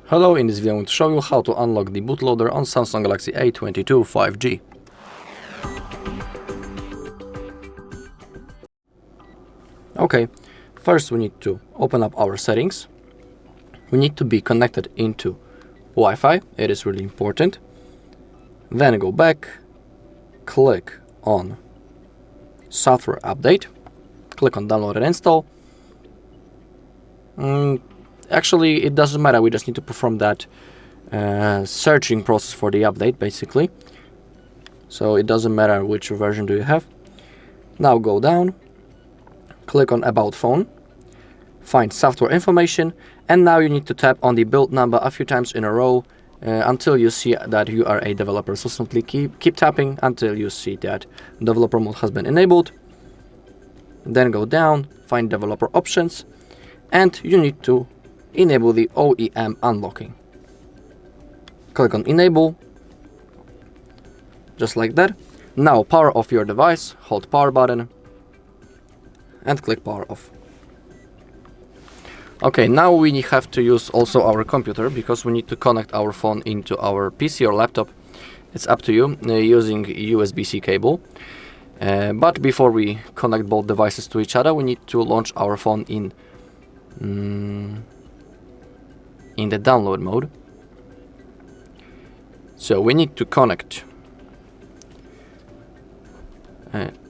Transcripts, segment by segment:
Hello, in this video I'm going to show you how to unlock the bootloader on Samsung Galaxy A22 5G. Okay, first we need to open up our settings. We need to be connected into Wi-Fi, it is really important. Then go back, click on software update, click on download and install. Actually, it doesn't matter, we just need to perform that searching process for the update, basically. So it doesn't matter which version do you have. Now go down, click on About Phone, find software information, and now you need to tap on the build number a few times in a row until you see that you are a developer. So simply keep tapping until you see that developer mode has been enabled. Then go down, find developer options, and you need to enable the OEM Unlocking. Click on Enable, just like that. Now power off your device, hold power button, and click power off. Okay, now we have to use also our computer because we need to connect our phone into our PC or laptop. It's up to you, using USB-C cable. But before we connect both devices to each other, we need to launch our phone in the download mode. So we need to connect.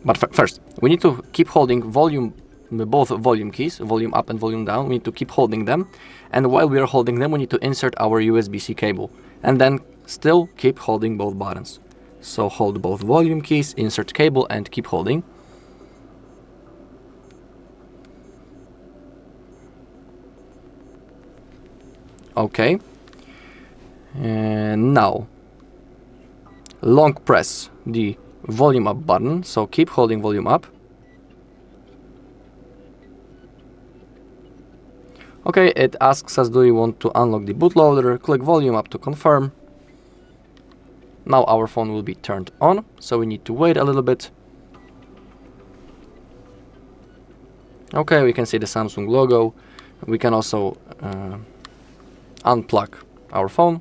But first, we need to keep holding both volume keys, volume up and volume down. We need to keep holding them, and while we are holding them, we need to insert our USB-C cable, and then still keep holding both buttons. So hold both volume keys, insert cable, and keep holding. Okay. And now long press the volume up button, so keep holding volume up. Okay, it asks us, do you want to unlock the bootloader? Click volume up to confirm. Now our phone will be turned on, so we need to wait a little bit. Okay, we can see the Samsung logo. We can also unplug our phone.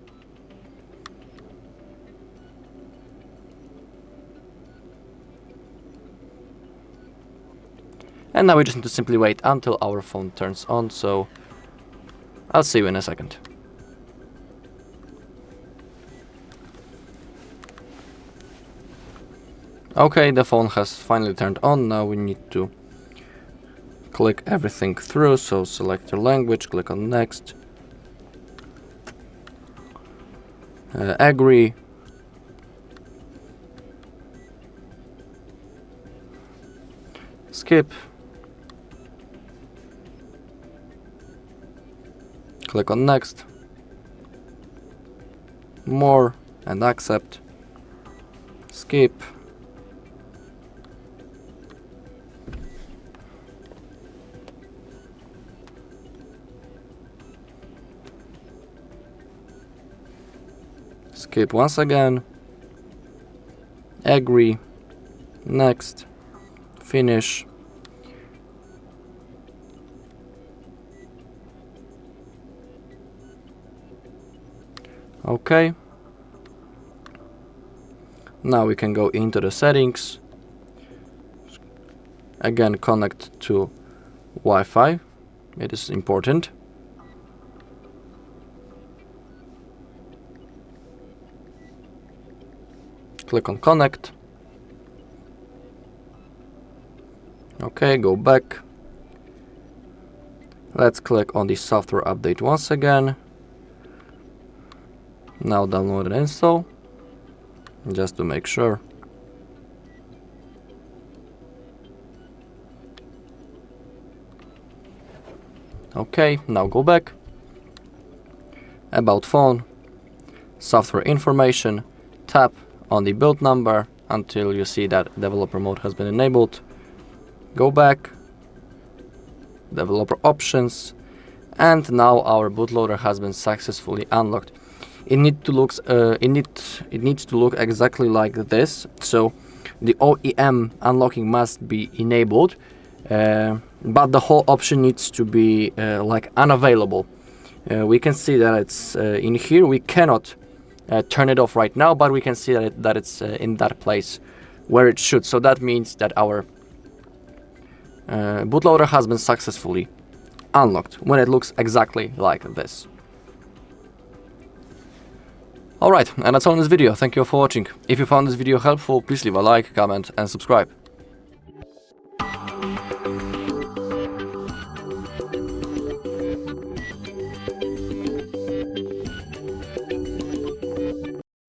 And now we just need to simply wait until our phone turns on, so I'll see you in a second. Okay, the phone has finally turned on. Now we need to click everything through, so select your language, click on next, agree, skip, click on next, more, and accept, skip, skip once again, agree, next, finish, okay. Now we can go into the settings, again connect to Wi-Fi, it is important. Click on connect. Okay, go back. Let's click on the software update once again. Now download and install, just to make sure. Okay, now go back. About phone, software information, tap on the build number until you see that developer mode has been enabled. Go back, developer options, and now our bootloader has been successfully unlocked. It needs to look exactly like this. So the OEM unlocking must be enabled, but the whole option needs to be like unavailable. we can see that it's in here. We cannot turn it off right now, but we can see that it's in that place where it should. So that means that our bootloader has been successfully unlocked when it looks exactly like this. Alright, and that's all in this video. Thank you for watching. If you found this video helpful, please leave a like, comment and subscribe.